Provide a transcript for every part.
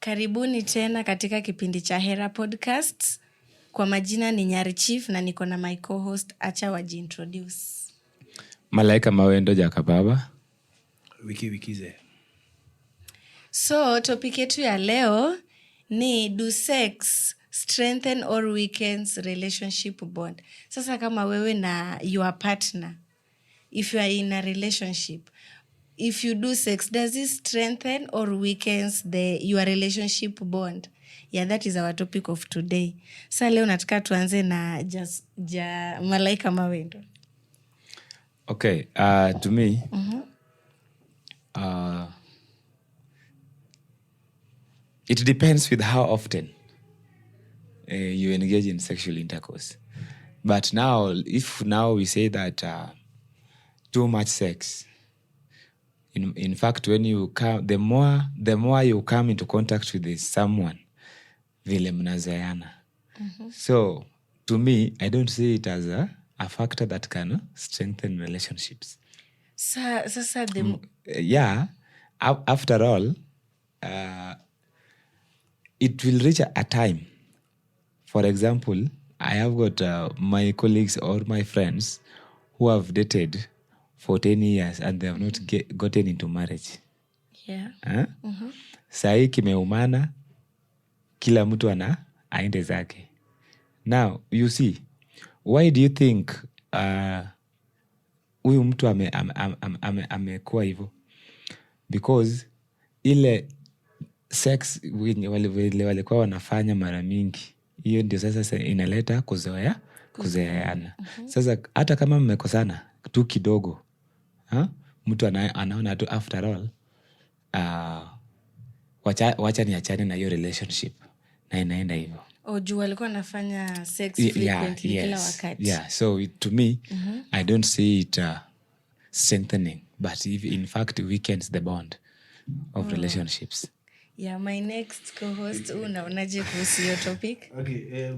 Karibuni tena katika kipindi cha Hera Podcasts. Kwa majina ni Nyari Chief na niko na my co-host, acha wajiintroduce. Malaika Mawendo Jakababa. Wikize. So, topic yetu ya leo ni do sex strengthen or weakens relationship bond. Sasa kama wewe na your partner, if you are in a relationship, if you do sex, does it strengthen or weakens your relationship bond? Yeah, that is our topic of today. Sasa leo nataka tuanze na Malaika Mawendo. Okay, to me, it depends with how often you engage in sexual intercourse. But if we say that too much sex, in fact, when you come, the more you come into contact with someone, vile mnazoeana. So, to me, I don't see it as a factor that can strengthen relationships. After all, it will reach a time. For example, I have got my colleagues or my friends who have dated for 10 years and they have not gotten into marriage. Yeah. Sahi kimeumana, kila mtu aende zake. Now, you see, why do you think huyu mtu amekuwa hivyo? Because ile sex walikuwa wanafanya mara mingi, hiyo ndio sasa inaleta kuzoeana. Sasa hata kama mmekosana tu kidogo, mtu anaona tu after all, wacha niachane na hiyo relationship, na inaenda hivyo. Juu walikuwa wanafanya sex frequently kila wakati. Yeah, so to me, I don't see it strengthening, but in fact weakens the bond of relationships. Yeah, my next co-host, unaonaje kuhusu hiyo topic? Okay,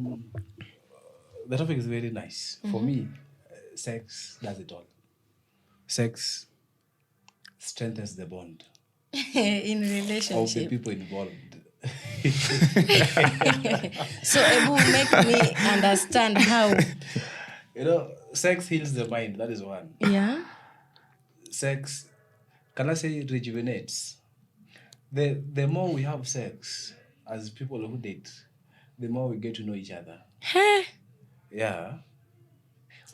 the topic is very nice. For me, sex does it all. Sex strengthens the bond in relationship of the people involved. So it will make me understand how. Sex heals the mind. That is one. Yeah. Sex, can I say, rejuvenates. The more we have sex as people who date, the more we get to know each other. Yeah.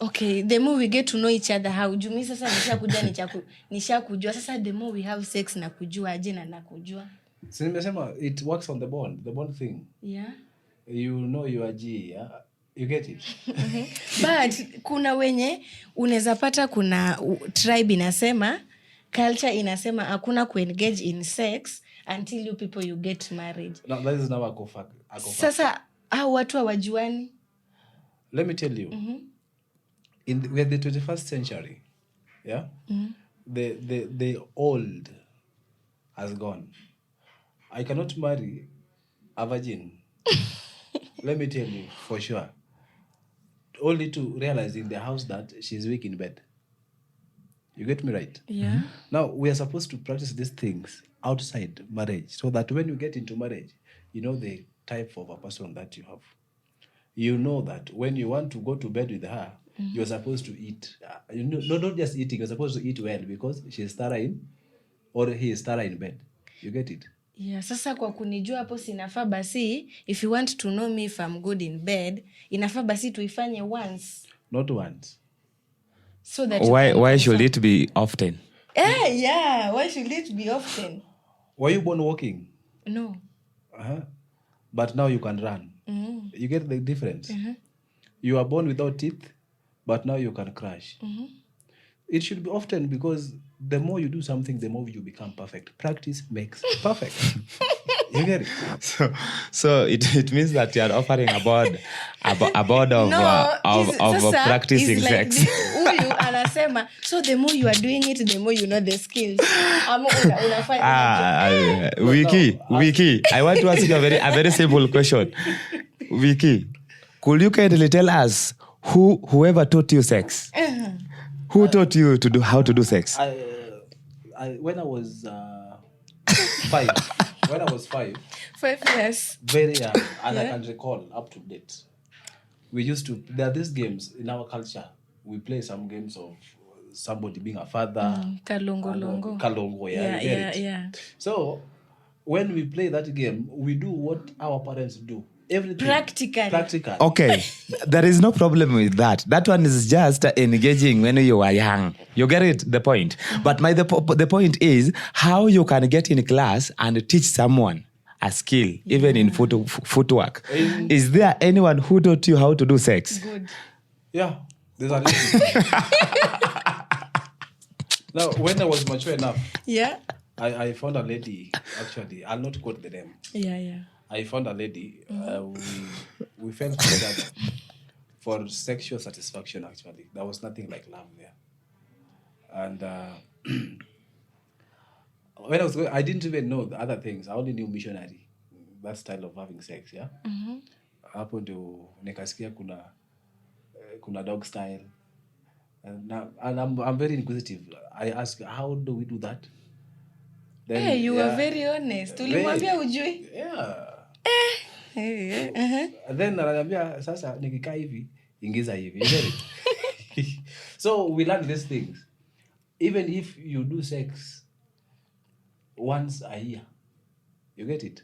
Okay, the more we get to know each other, how jumi sasa nishakujua sasa, the more we have sex na kujua aje na nakujua. So nimesema it works on the bond thing. Yeah. You know you are G, yeah? You get it. But kuna wenye unaweza pata, kuna tribe inasema, culture inasema hakuna kuengage in sex until you people you get married. No, that is now a fact. Sasa hao watu hawajuani. Let me tell you. We are the 21st century. Yeah? The old has gone. I cannot marry a virgin. Let me tell you for sure. Only to realize in the house that she's weak in bed. You get me right? Yeah. Now, we are supposed to practice these things outside marriage, so that when you get into marriage, you know the type of a person that you have. You know that when you want to go to bed with her, you're supposed to eat. Not just eating, you're supposed to eat well because she's thorough or he is thorough in bed. You get it? Yeah, sasa kwa kunijua hapo sinafaa basi, if you want to know me if I'm good in bed, inafaa basi tuifanye once. Not once. So that why should it be often? Yeah, why should it be often? Were you born walking? No. But now you can run. You get the difference? You are born without teeth, but now you can crash. It should be often because the more you do something, the more you become perfect. Practice makes perfect. You get it? So it means that you are offering a board of practicing sex. Huyu anasema, so the more you are doing it, the more you know the skills. Wiki, I want to ask you a very simple question. Wiki, could you kindly tell us whoever taught you sex? Who taught you how to do sex? When I was 5. When I was 5. 5 years. Very young, and I Yeah. can recall up to date. We used to, there are these games in our culture. We play some games of somebody being a father. Kalongo. Kalongo, yeah, you get it. Yeah. So when we play that game, we do what our parents do. Everything. Practically. Okay, there is no problem with that. That one is just engaging when you are young. You get it, the point. But the point is how you can get in class and teach someone a skill, even in footwork. Is there anyone who taught you how to do sex? Good. Yeah, there's a lady. Now, when I was mature enough, Yeah. I found a lady, actually, I'll not quote the name. Yeah. I found a lady, we fell together for sexual satisfaction, actually. There was nothing like love there. And when I was going, I didn't even know the other things. I only knew missionary, that style of having sex, yeah? Hapo ndio nikasikia kuna dog style. And I'm very inquisitive. I ask, how do we do that? Then, Hey, you were very honest. Ulimwambia ujui? Yeah. Hey. And then ananiambia sasa nikikaa hivi ingiza hivi. You get it? So we learn these things. Even if you do sex once a year, you get it?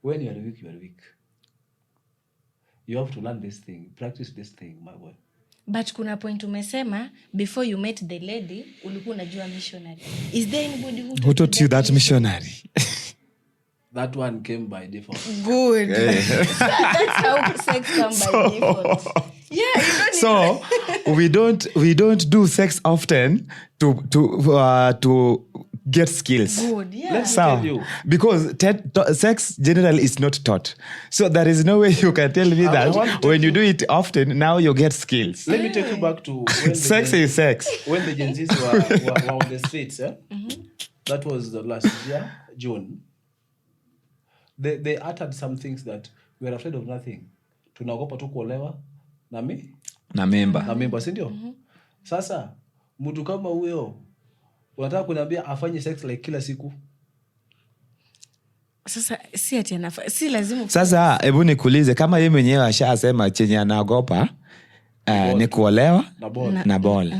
When you are weak, you are weak. You have to learn this thing, practice this thing, my boy. But kuna point umesema before you met the lady ulikuwa unajua missionary. Is there anybody Who taught you that missionary? That one came by default. Good. That's how sex comes by default. Yeah, you don't So we don't do sex often to get skills. Good, yeah. Let's So, tell you. because sex generally is not taught. So there is no way you can tell me I want that to when you do it often, now you get skills. Let me take you back to when Sex is sex. when the Gen Zs were on the streets. That was the last year, June. They uttered some things that we are afraid of nothing. Tunaogopa tu kuolewa na Na member, si ndio? Sasa mtu kama huyo unataka kuniambia afanye sex like kila siku? Sasa si ati si lazima. Sasa hebu nikuulize kama yeye mwenyewe ashasema chenye anaogopa ni kuolewa na ball.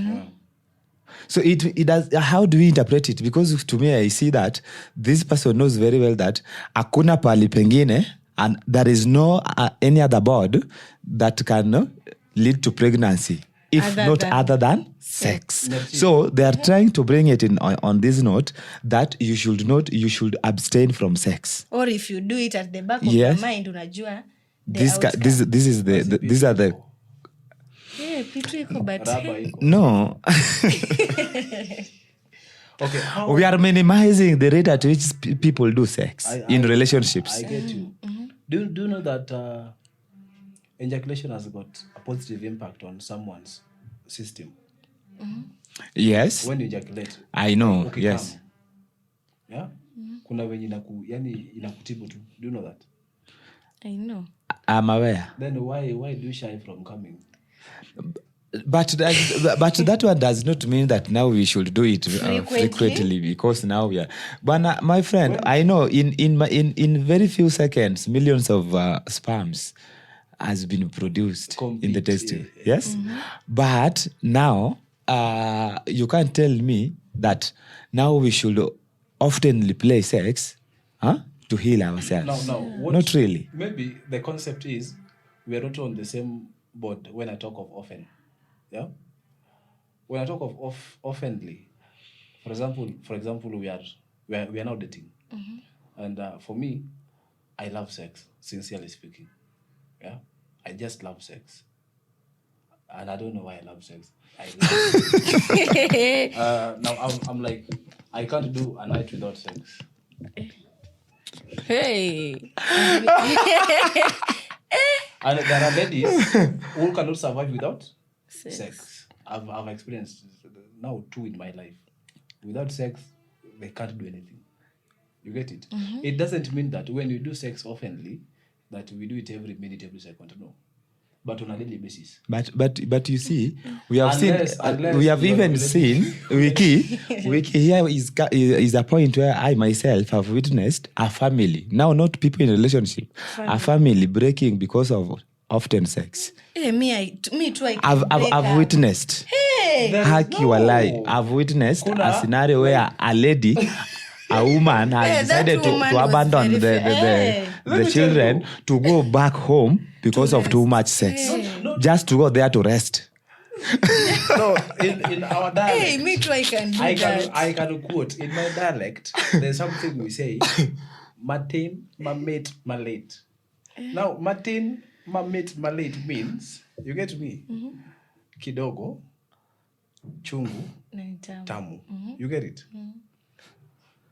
So it does. How do we interpret it? Because to me, I see that this person knows very well that hakuna pali pengine, and there is no any other board that can lead to pregnancy, if other than sex. So they are trying to bring it in on this note that you should abstain from sex. Or if you do it at the back of your mind, unajua these are the. Yeah, Pitu iko but No. Okay, we are minimizing the rate at which people do sex in relationships. I get you. Do you know that ejaculation has got a positive impact on someone's system? Yes. When you ejaculate. I know, Okay, yes. Yeah? Kuna wenye inakutibu tu. Do you know that? I know. I'm aware. Then why do you shy from coming? But that one does not mean that now we should do it frequently because now we are. But my friend, I know in very few seconds, millions of sperms has been produced in the testing. Yes, but now you can't tell me that now we should often play sex, to heal ourselves. No, not really. Maybe the concept is we are not on the same board when I talk of often. Yeah. When I talk of oftenly, for example, we are now dating, and for me, I love sex. Sincerely speaking, yeah, I just love sex, and I don't know why I love sex. I love it. Now I'm like, I can't do a night without sex. Hey. And there are ladies who cannot survive without sex. I've experienced now 2 in my life. Without sex, they can't do anything. You get it? It doesn't mean that when you do sex oftenly, that we do it every minute, every second. No. but on a daily basis. But you see, we have Unless we have you are even relating- seen Wiki here is a point where I myself have witnessed a family, now not people in a relationship, a family breaking because of often sex. Eh, me too, I can I've break up. witnessed. Hey! There is Haki no- walai. I've witnessed Kuna, a scenario where a lady, a woman Eh, has that decided woman to was abandon very fair. Let me the tell children you. to go back home because of too much sex. Not- Just to go there to rest. No, in our dialect. Hey, me too, I can do that. I can quote in my dialect. There's something we say, Martin, my mate, my late. Now, Martin, my mate, my late means, you get me? Kidogo, chungu, tamu. You get it?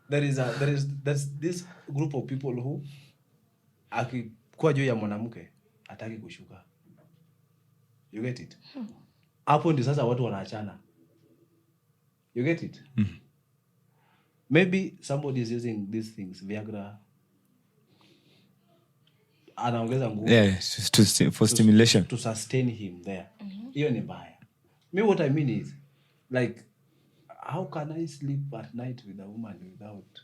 There's this group of people who akikuwa juu ya mwanamke hataki kushuka. You get it? Hapo ndio sasa watu wanaachana. You get it? Maybe somebody is using these things, Viagra. Anaongeza nguvu. Yeah, for stimulation. To sustain him there. Hiyo ni mbaya. Me, what I mean is, like, how can I sleep at night with a woman without?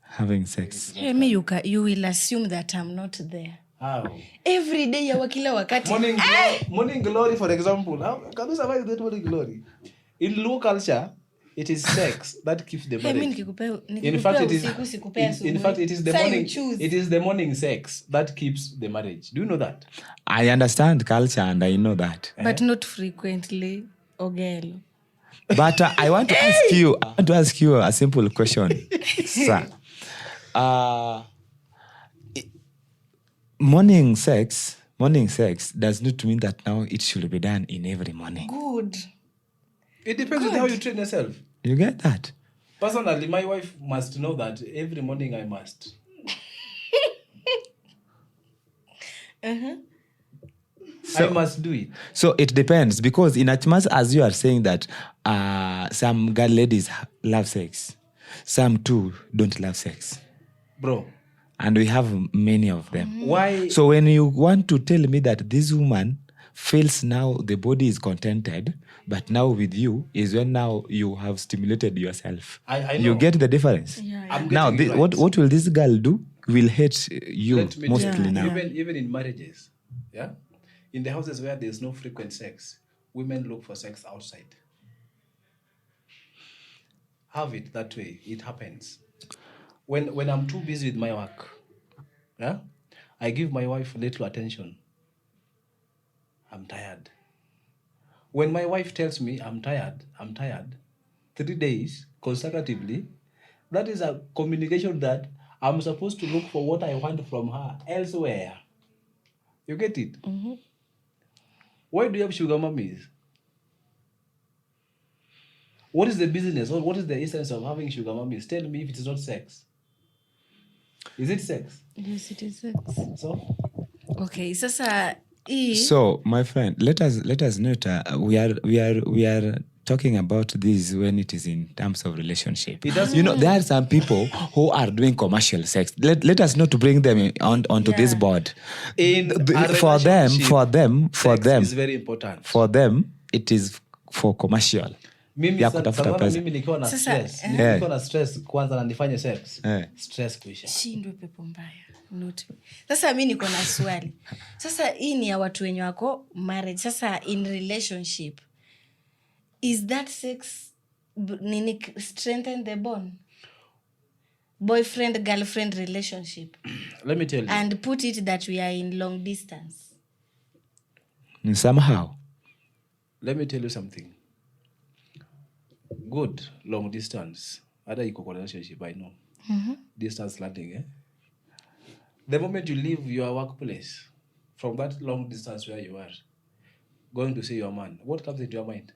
Having sex. Hey, me, you will assume that I'm not there. How? Every day ya kila wakati. Morning glory, for example. How can you survive that morning glory? In Luo culture, it is sex that keeps the Hey, mi marriage. nikikupea In fact, it is. usiku, sikupea asubuhi. In fact, it is the Sasa you morning. choose. It is the morning sex that keeps the marriage. Do you know that? I understand culture and I know that. But not frequently, Ogelo. But I want to ask you a simple question, sir. Morning sex does not mean that now it should be done in every morning. Good. It depends on how you train yourself. You get that? Personally, my wife must know that every morning I must. I must do it. So it depends, because in as much as you are saying that some girl ladies love sex, some too don't love sex. Bro, And we have many of them. why? So when you want to tell me that this woman feels now the body is contented, but now with you is when now you have stimulated yourself. I You know. get the difference? I'm Now, getting it right. what will this girl do? Will hate you Let me mostly tell you, now. even in marriages, yeah, in the houses where there's no frequent sex, women look for sex outside. Have it that way. It happens. When I'm too busy with my work, yeah, I give my wife little attention. I'm tired. When my wife tells me I'm tired, 3 days consecutively, that is a communication that I'm supposed to look for what I want from her elsewhere. You get it? Why do you have sugar mummies? What is the business? Or what is the essence of having sugar mummies? Tell me if it is not sex. Is it sex? Yes, it is sex. So? Okay, sasa hii So, my friend, let us note we are talking about this when it is in terms of relationship. It doesn't- You know, there are some people who are doing commercial sex. Let us not bring them onto this Yeah. board. In a For them, sex is very important. for them, it is for commercial. Mimi ya sa- kutafuta sana pesa. mimi nikiwa na Sasa, stress. eh. Nikiwa na stress kwanza na nifanye sex. Stress kuisha. shindwe pepo mbaya. Not me. Sasa mi niko na swali. Sasa hii ni ya watu wenye wako marriage. Sasa in relationship, is that sex nini strengthen the bond? Boyfriend girlfriend relationship, Let me tell you. and put it that we are in long distance. Somehow. Let me tell you something. Good long distance. Hata iko kwa relationship, I know. Distance learning, eh? The moment you leave your workplace from that long distance where you are, going to see your man, what comes into your mind?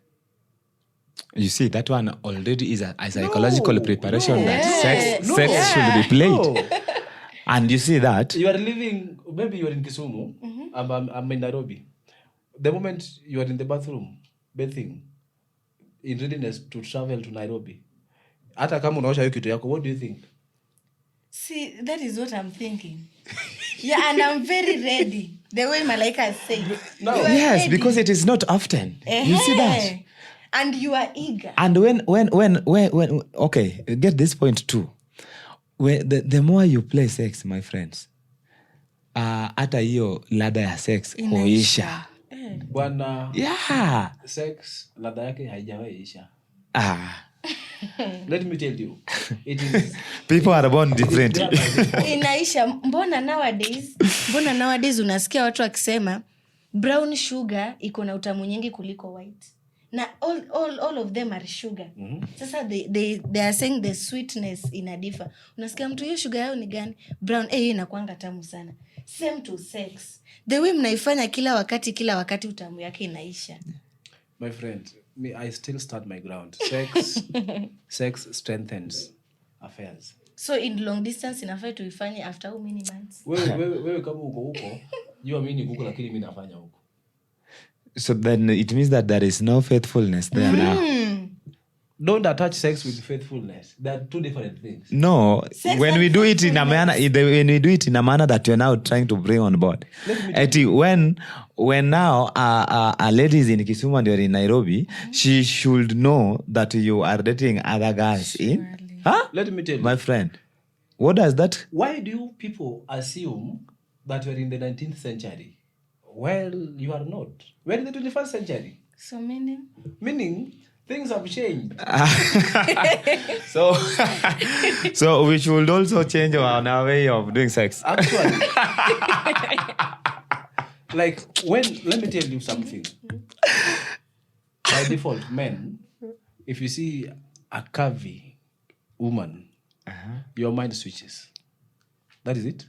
You see, that one already is a psychological No, preparation no. that No. sex should be played. No. And you see that. You are living, maybe you are in Kisumu, I'm in Nairobi. The moment you are in the bathroom, bathing, in readiness to travel to Nairobi, hata kama unaosha hiyo kitu yako, what do you think? See, that is what I'm thinking. Yeah, and I'm very ready. The way Malaika has said. No. You are Yes, ready. because it is not often. You see that? Ehe. And you are eager. And when okay, get this point too. The more you play sex, my friends, hata hiyo ladha ya sex huisha. Bwana, Yeah. sex ladha yake haijawahi isha. Ah. Let me tell you, it is People are born different. Inaisha. Mbona nowadays unasikia watu wakisema brown sugar iko na utamu nyingi kuliko white. Na all of them are sugar. Sasa they are saying the sweetness ina differ. Unasikia mtu hiyo sugar yao ni gani? Brown. Hiyo inakuanga tamu sana. Same to sex. The way mnaifanya kila wakati utamu yake inaisha. my friend, me, I still stand my ground. Sex strengthens affairs. So in long distance inafaa tuifanye after how many months? Wewe kama uko huko, jua mimi niko huko lakini mimi nafanya huko. So then it means that there is no faithfulness there now. Don't attach sex with faithfulness. They are two different things. No, Sex when and we do it in a manner, when we do it in a manner that you're now trying to bring on board. When now a lady is in Kisumu and you're in Nairobi, she should know that you are dating other guys in. Huh? Let me tell you. My friend, what does that? Why do you people assume that we're in the 19th century? Well, you are not. We're in the 21st century. So meaning? Meaning, things have changed. So we should also change our way of doing sex. Actually. Like, let me tell you something. By default, men, if you see a curvy woman, your mind switches. That is it.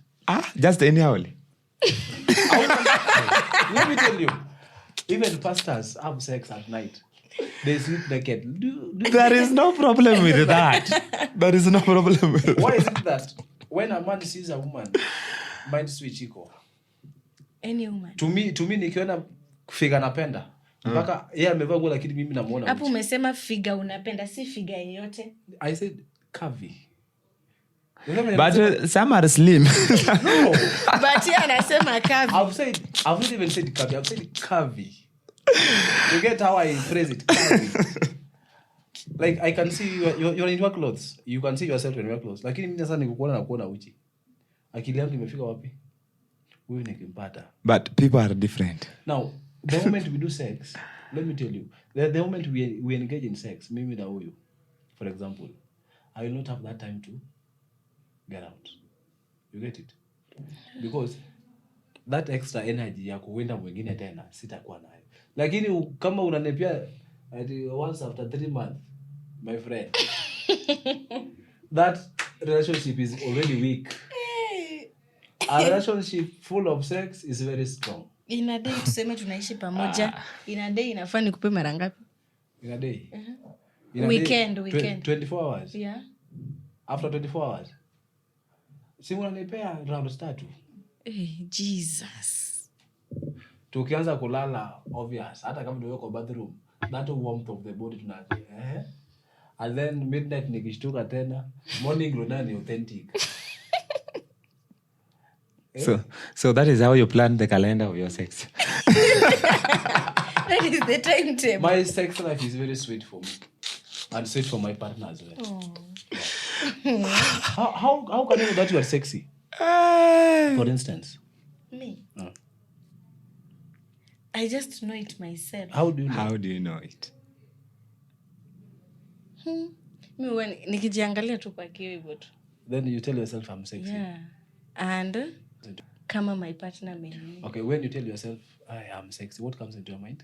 Just anyhow. Let me tell you, even pastors have sex at night. They sleep naked. There is no problem with that. There is no problem with that. Why is it that when a man sees a woman, mind switch iko? Any woman. To me nikiona figure napenda. Mpaka yeye amevaa nguo lakini mimi namuona. Hapo umesema figure unapenda, si figure yoyote. I said curvy. But some are slim. No. But yeye anasema curvy. I've not even said curvy. I've said curvy. You get how I phrase it? Curvy. Like I can see you're in your clothes. You can see yourself in your clothes. Lakini mimi sasa nikukuona na kuona uchi. Akili yangu imefika wapi? Wewe nikimpata. But people are different. Now, the moment we do sex, let me tell you, the moment we engage in sex, mimi na huyu, for example, I will not have that time to get out. You get it? Because that extra energy ya kuwenda mwingine tena sitakuwa nayo. Lakini kama unanepia once after 3 months, my friend, that relationship is already weak. A relationship full of sex is very strong. In a day tuseme tunaishi pamoja. In a day inafaa nikupe mara ngapi? In a day? In a weekend. 24 hours? Yeah. After 24 hours? Si unanipea round 3. Jesus. Tukianza kulala obvious. Hata kama ndio kwa bathroom. That warmth of the body tunaje. And then midnight nikishtuka tena. Morning glow ni authentic. So that is how you plan the calendar of your sex. That is the timetable. My sex life is very sweet for me. And sweet for my partner as well. Yeah. How can you know that you are sexy? For instance. Me? I just know it myself. How do you know? How do you know it? Mimi nikijiangalia tu kwa kioo hivyo tu. Then you tell yourself I'm sexy. Yeah. And kama my partner mimi. Okay, when you tell yourself I am sexy, what comes into your mind?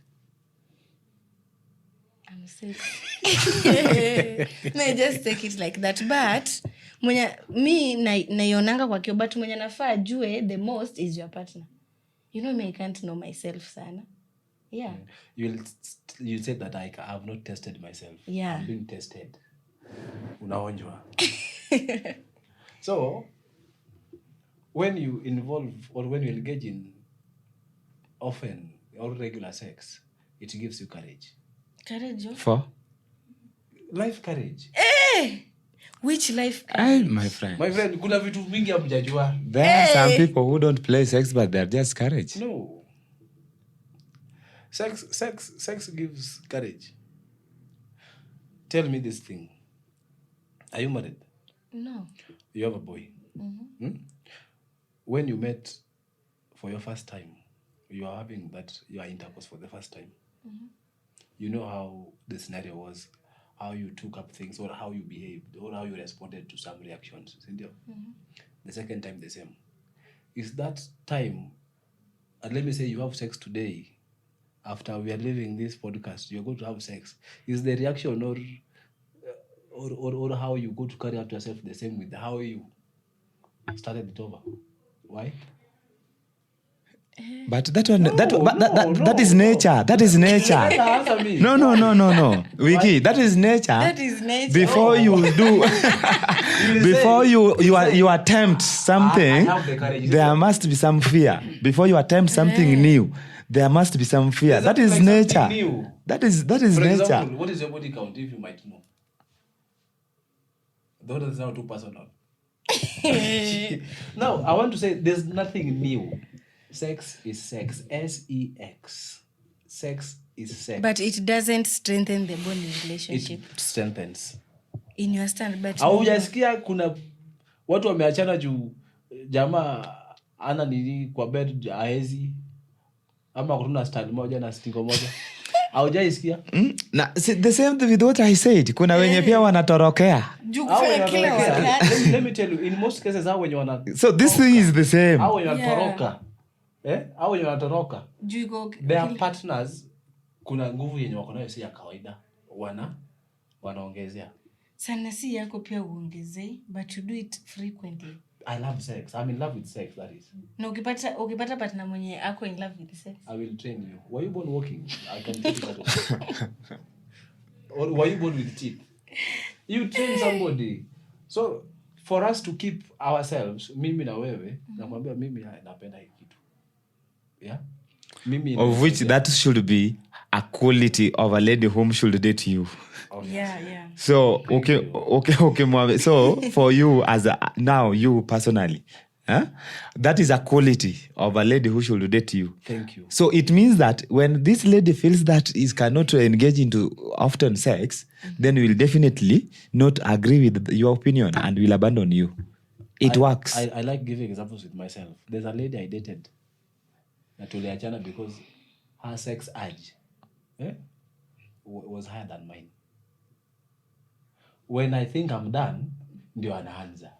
I'm sexy. No, just take it like that. But mwenye mi naionanga kwa kioo, but mwenye nafaa ajue the most is your partner. You know me, I can't know myself sana. Yeah. You said that I have not tested myself. Yeah. I'm being tested. Unaonjwa. So, when you involve or when you engage in often or regular sex, it gives you courage. Courage. For? Life courage. Which life My friend. My friend, kuna vitu mingi hamjajua. There are some people who don't play sex, but they're just courage. No. Sex gives courage. Tell me this thing. Are you married? No. You have a boy. When you met for your first time, you are having your intercourse for the first time. You know how the scenario was, how you took up things, or how you behaved, or how you responded to some reactions. The second time, the same. Is that time, and let me say you have sex today, after we are leaving this podcast, you're going to have sex. Is the reaction or how you go to carry out yourself the same with how you started it over? Why? But that is nature. That is nature. Answer me. No. Wiki, that is nature. That is nature. Before you do, before you attempt something, I have the courage. there must be some fear. Before you attempt something new, there must be some fear. That is like nature. something new? That is For nature. example, what is your body count, if you might know? That is now too personal. Now, I want to say there's nothing new. Sex is sex. S-E-X. Sex is sex. But it doesn't strengthen the bonding relationship. It strengthens. In your stand, but Haujasikia kuna watu wameachana juu jamaa ana nini kwa bed aezi ama kutuna stand moja na stingo moja. Haujaisikia? The same thing with what I said. Kuna wenye pia wanatorokea. Let me tell you, in most cases hao wenye wana So this thing is the same. hao wenye wanatoroka. Hao wenye wanatoroka. Their partners kuna nguvu yenye wako nayo si ya kawaida. Wanaongezea. Sana si yako pia uongezee, but you do it frequently. I love sex. I'm in love with sex, that is. Na ukipata partner mwenye ako in love with sex. I will train you. Were you born walking? I can tell you that. Or were you born with teeth? You train somebody. So for us to keep ourselves, mimi na wewe, nakwambia mimi napenda hii kitu. Yeah? Mimi of which that should be a quality of a lady whom should date you. Yeah. So okay, Mohamed. So for you now you personally, that is a quality of a lady who should date you. Thank you. So it means that when this lady feels that is cannot engage into often sex, then will definitely not agree with your opinion and will abandon you. It works. I like giving examples with myself. There's a lady I dated na tuliachana because her sex urge was higher than mine. When I think I'm done, ndio anaanza.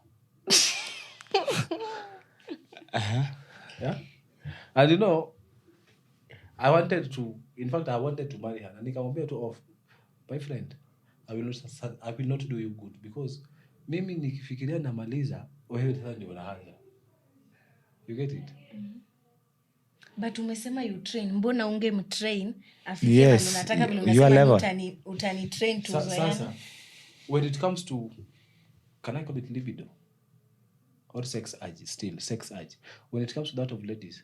Yeah? And you know, I wanted to marry her. Na nikamwambia tu off, my friend, I will not do you good because mimi nikifikiria namaliza, wewe sasa ndio unaanza. You get it? But umesema you train. Mbona ungemtrain afikie Yes, unataka vile your unasema utani train tu Sasa, when it comes to, can I call it libido or sex urge? Still sex urge. When it comes to that of ladies,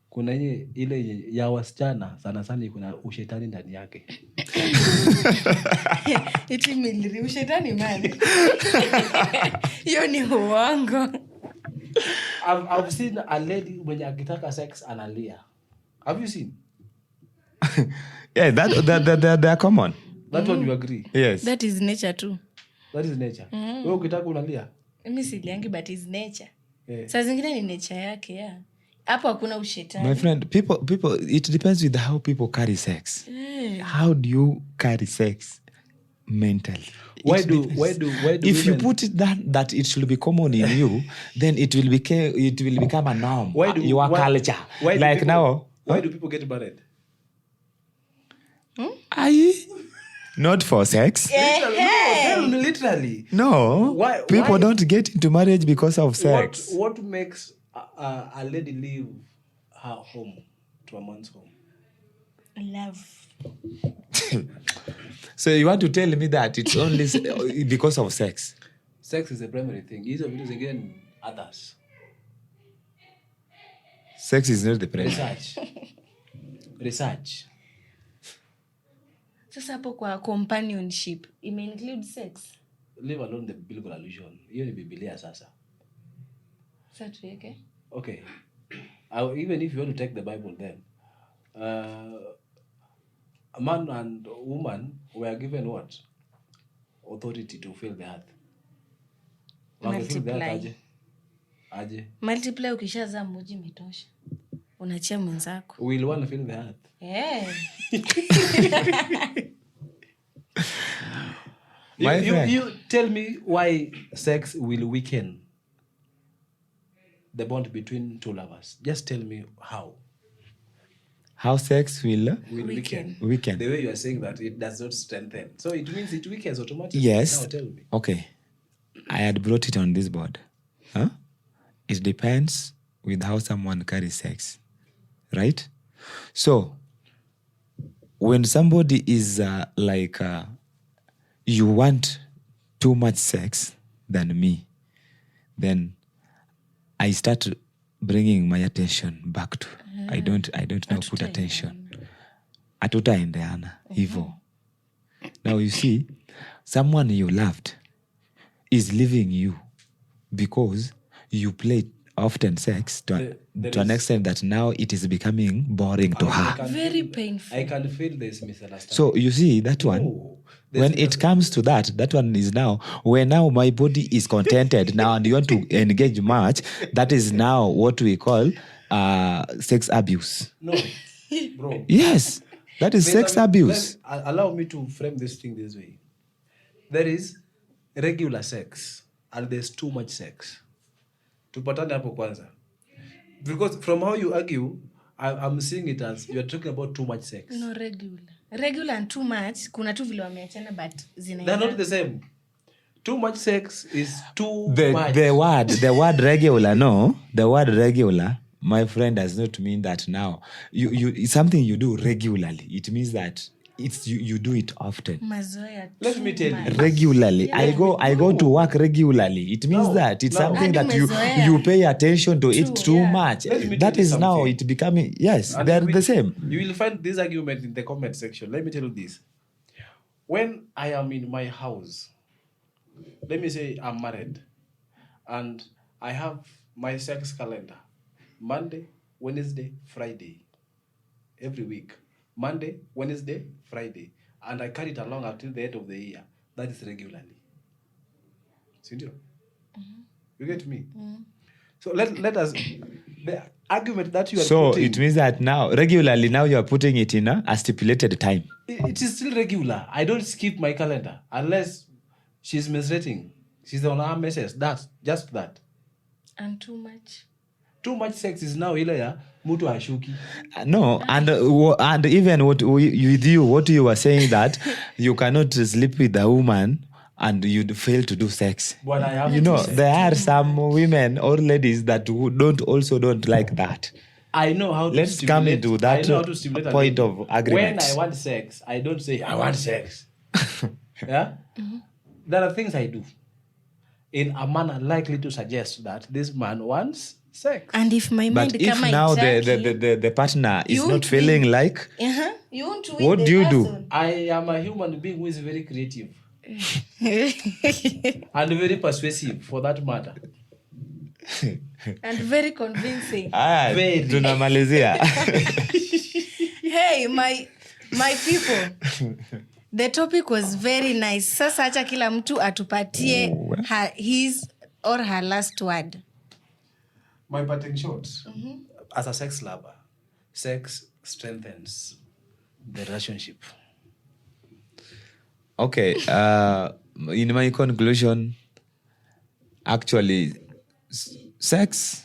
kuna ile ya wasichana sana kuna ushetani ndani yake. Eti miliri ushetani mali. Hiyo ni uongo. I've seen a lady mwenye akitaka sex analia. Have you seen? Yeah, they are common. That one you agree? Yes. That is nature too. That is nature. Wewe ukitaka unalia? Mimi siliangi, but is nature. Yeah. Saa zingine ni nature yake, yeah. Hapo hakuna ushetani. My friend, people it depends with how people carry sex. How do you carry sex mentally? Why do if you women, put it that it should be common in you, then it will become a norm. Your culture. Why do people get married? Not for sex. Tell me literally. No. People don't get into marriage because of sex. What makes a lady leave her home to a man's home? Love. So you want to tell me that it's only because of sex? Sex is the primary thing. Hizo vitu zingine others. Sex is not the primary. Research. Sasa hapo kwa companionship, ime include sex? leave alone the biblical allusion. Hiyo ni Biblia sasa. Sasa tuweke. Okay. Even if you want to take the Bible then, a man and woman were given what? Authority to fill the earth. Multiply. Aje. Multiply ukishaza moja imetosha. Unachia mwenzako. Will one fill the earth? Yeah. You tell me why sex will weaken the bond between two lovers. Just tell me how. How sex will Weaken. weaken. The way you are saying that it does not strengthen. So it means it weakens automatically. Yes. Now tell me. Okay. I had brought it on this board. Huh? It depends with how someone carries sex. Right? So, when somebody is you want too much sex than me, then I start bringing my attention back to. I don't now put attention. Hatutaendeana hivyo. Now you see, someone you loved is leaving you because you play often sex to an extent that now it is becoming boring to her. Very painful. I can feel this misunderstanding. So you see that one, when it comes to that one is now, where now my body is contented now and you want to engage much, that is now what we call sex abuse. No, bro. Yes, that is sex abuse. Allow me to frame this thing this way. There is regular sex and there's too much sex. Tupatane hapo kwanza. Because from how you argue, I'm seeing it as you're talking about too much sex. No, regular. Regular and too much, kuna tu vile wameachana but zinaenda. They're not the same. Too much sex is too much. The word regular, no. The word regular, my friend, does not mean that now. It's something you do regularly. It means that you do it often. Mazoea. Let me tell you. Regularly. I go to work regularly. It means that it's something that you pay attention to it too much. That is now it becoming, yes, they're the same. You will find this argument in the comment section. Let me tell you this. When I am in my house, let me say I'm married and I have my sex calendar. Monday, Wednesday, Friday. Every week. Monday, Wednesday, Friday. And I carry it along until the end of the year. That is regularly. See? You get me? So let us... The argument that you are putting... it means that now, regularly, now you are putting it in a stipulated time. It is still regular. I don't skip my calendar unless she's menstruating. She's on her menses. That's just that. And too much. Too much sex is now ile ya mtu hashuki. No, and even what you were saying that you cannot sleep with a woman and you'd fail to do sex. But I have there are some women or ladies that don't like that. I know how to Let's come into that point of agreement. When I want sex, I don't say I want sex. Yeah? There are things I do in a manner likely to suggest that this man wants sex. And if my mind but if now the partner is not feeling like, you want to what do you do? I am a human being who is very creative and very persuasive for that matter. And very convincing. Very. Tunamalizia. Hey, my people. The topic was very nice. Sasa acha kila mtu atupatie his or her last word. My parting shot. As a sex lover, sex strengthens the relationship. Okay. In my conclusion, actually, sex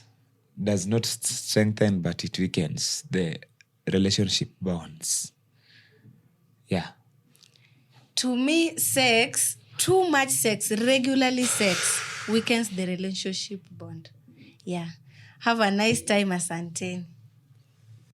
does not strengthen, but it weakens the relationship bonds. Yeah. To me, sex, too much sex, regularly sex, weakens the relationship bond. Yeah. Have a nice time, asanteni.